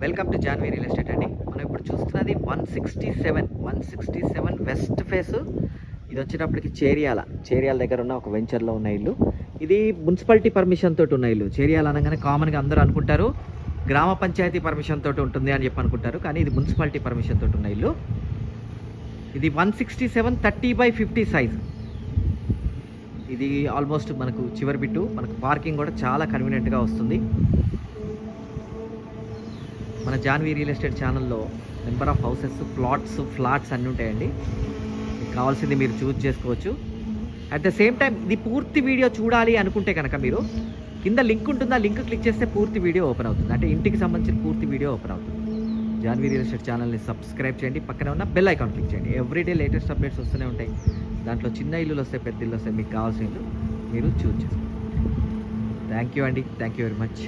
Welcome to Janhvi real estate అండి. మనం ఇప్పుడు చూస్తున్నది 167 వెస్ట్ ఫేస్. ఇది వచ్చేటప్పటికి చేరియాల దగ్గర ఉన్న ఒక వెంచర్లో ఉన్న ఇల్లు. ఇది మున్సిపాలిటీ పర్మిషన్ తోటి ఉన్న ఇల్లు. చేరియాల అనగానే కామన్గా అందరూ అనుకుంటారు గ్రామ పంచాయతీ పర్మిషన్ తోటి ఉంటుంది అని చెప్పి అనుకుంటారు, కానీ ఇది మున్సిపాలిటీ పర్మిషన్ తోటి ఉన్న ఇల్లు. ఇది 167 30/50 సైజ్. ఇది ఆల్మోస్ట్ మనకు చివరి బిట్టు. మనకు పార్కింగ్ కూడా చాలా కన్వీనియంట్గా వస్తుంది. మన జాన్వీ రియల్ ఎస్టేట్ ఛానల్లో number of houses, plots, flats అన్నీ ఉంటాయండి. మీకు కావాల్సింది మీరు చూస్ చేసుకోవచ్చు. అట్ ద సేమ్ టైం ఇది పూర్తి వీడియో చూడాలి అనుకుంటే కనుక మీరు కింద లింక్ ఉంటుంది, ఆ లింక్ క్లిక్ చేస్తే పూర్తి వీడియో ఓపెన్ అవుతుంది. అంటే ఇంటికి సంబంధించిన పూర్తి వీడియో ఓపెన్ అవుతుంది. జాన్వీ రియల్ ఎస్టేట్ ఛానల్ని సబ్స్క్రైబ్ చేయండి, పక్కనే ఉన్న బెల్ ఐకాన్ క్లిక్ చేయండి. ఎవ్రీడే లేటెస్ట్ అప్డేట్స్ వస్తూనే ఉంటాయి. దాంట్లో చిన్న ఇల్లులు వస్తాయి, పెద్ద ఇల్లు వస్తాయి. మీకు కావాల్సిన ఇల్లు మీరు చూస్ చేసుకోండి. థ్యాంక్ యూ అండి, థ్యాంక్ యూ వెరీ మచ్.